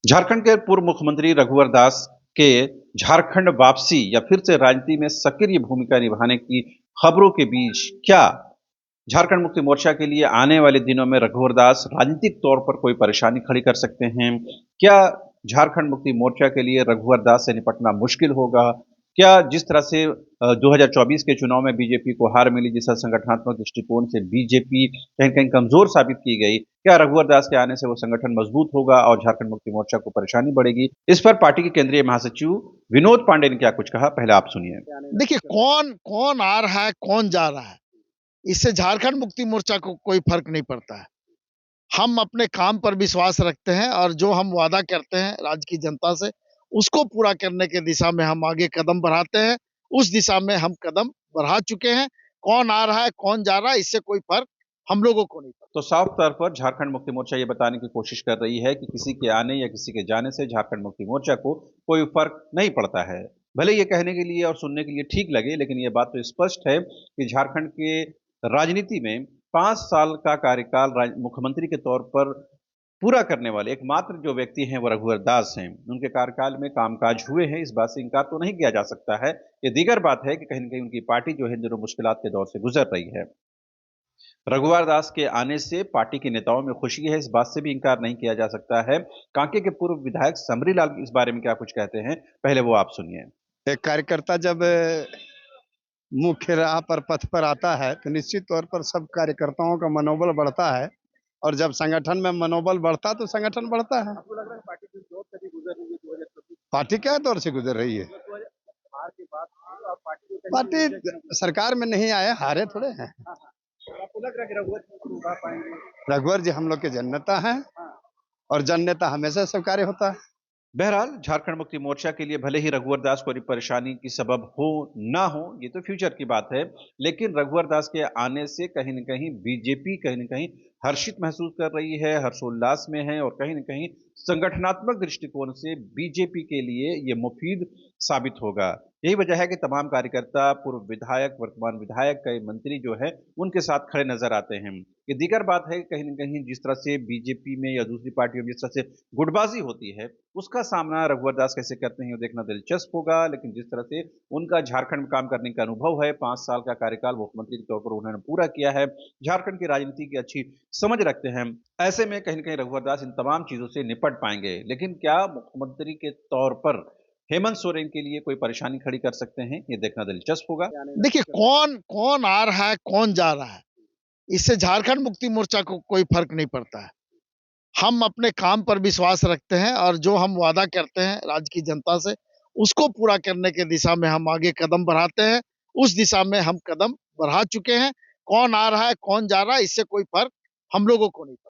झारखंड के पूर्व मुख्यमंत्री रघुवर दास के झारखंड वापसी या फिर से राजनीति में सक्रिय भूमिका निभाने की खबरों के बीच क्या झारखंड मुक्ति मोर्चा के लिए आने वाले दिनों में रघुवर दास राजनीतिक तौर पर कोई परेशानी खड़ी कर सकते हैं? क्या झारखंड मुक्ति मोर्चा के लिए रघुवर दास से निपटना मुश्किल होगा? क्या जिस तरह से 2024 के चुनाव में बीजेपी को हार मिली, जिस संगठनात्मक दृष्टिकोण से बीजेपी कहीं कहीं कमजोर साबित की गई, क्या रघुवर दास के आने से वो संगठन मजबूत होगा और झारखंड मुक्ति मोर्चा को परेशानी बढ़ेगी? इस पर पार्टी के केंद्रीय महासचिव विनोद पांडे ने क्या कुछ कहा, पहले आप सुनिए। देखिए कौन कौन आ रहा है कौन जा रहा है, इससे झारखंड मुक्ति मोर्चा को कोई फर्क नहीं पड़ता है। हम अपने काम पर विश्वास रखते हैं और जो हम वादा करते हैं राज्य की जनता से, उसको पूरा करने के दिशा में हम आगे कदम बढ़ाते हैं। उस दिशा में हम कदम बढ़ा चुके हैं। कौन आ रहा है कौन जा रहा है, इससे कोई फर्क हम लोगों को नहीं पड़ता। तो साफ तौर पर झारखंड मुक्ति मोर्चा ये बताने की कोशिश कर रही है कि किसी के आने या किसी के जाने से झारखंड मुक्ति मोर्चा को कोई फर्क नहीं पड़ता है। भले ये कहने के लिए और सुनने के लिए ठीक लगे, लेकिन ये बात तो स्पष्ट है कि झारखंड के राजनीति में 5 साल का कार्यकाल मुख्यमंत्री के तौर पर पूरा करने वाले एकमात्र जो व्यक्ति हैं वो रघुवर दास हैं। उनके कार्यकाल में कामकाज हुए हैं, इस बात से इनकार तो नहीं किया जा सकता है। ये दीगर बात है कि कहीं न कहीं उनकी पार्टी जो है इन दिनों मुश्किलात के दौर से गुजर रही है। रघुवर दास के आने से पार्टी के नेताओं में खुशी है, इस बात से भी इनकार नहीं किया जा सकता है। कांके के पूर्व विधायक समरी लाल इस बारे में क्या कुछ कहते हैं, पहले वो आप सुनिए। एक कार्यकर्ता जब मुख्य राह पर पथ पर आता है तो निश्चित तौर पर सब कार्यकर्ताओं का मनोबल बढ़ता है और जब संगठन में मनोबल बढ़ता तो संगठन बढ़ता है। आपको लग रहा है पार्टी किस दौर से भी गुजर रही है 2026? पार्टी क्या दौर से गुजर रही है? हार के बाद पार्टी सरकार में नहीं आए, हारे थोड़े हैं। आपको लग रहा है कि रघुवर जी उठा पाएंगे? रघुवर जी हम लोग के जननेता हैं और जननेता हमेशा स्वीकार्य होता है। बहरहाल झारखंड मुक्ति मोर्चा के लिए भले ही रघुवर दास को परेशानी की सबब हो ना हो, ये तो फ्यूचर की बात है, लेकिन रघुवर दास के आने से कहीं न कहीं बीजेपी कहीं न कहीं हर्षित महसूस कर रही है, हर्षोल्लास में है और कहीं न कहीं संगठनात्मक दृष्टिकोण से बीजेपी के लिए ये मुफीद साबित होगा। यही वजह है कि तमाम कार्यकर्ता, पूर्व विधायक, वर्तमान विधायक, कई मंत्री जो हैं, उनके साथ खड़े नजर आते हैं। ये दीगर बात है कि कहीं न कहीं जिस तरह से बीजेपी में या दूसरी पार्टियों में जिस तरह से गुटबाजी होती है, उसका सामना रघुवर दास कैसे करते हैं, वो देखना दिलचस्प होगा। लेकिन जिस तरह से उनका झारखंड में काम करने का अनुभव है, 5 साल का कार्यकाल मुख्यमंत्री के तौर पर उन्होंने पूरा किया है, झारखंड की राजनीति की अच्छी समझ रखते हैं। ऐसे में कहीं न कहीं रघुवर दास इन तमाम चीज़ों से निपट पाएँगे। लेकिन क्या मुख्यमंत्री के तौर पर हेमंत सोरेन के लिए कोई परेशानी खड़ी कर सकते हैं? ये देखना दिलचस्प होगा। देखिए कौन कौन आ रहा है कौन जा रहा है, इससे झारखंड मुक्ति मोर्चा को कोई फर्क नहीं पड़ता है। हम अपने काम पर विश्वास रखते हैं और जो हम वादा करते हैं राज्य की जनता से, उसको पूरा करने के दिशा में हम आगे कदम बढ़ाते हैं। उस दिशा में हम कदम बढ़ा चुके हैं। कौन आ रहा है कौन जा रहा है, इससे कोई फर्क हम लोगों को नहीं पड़ता।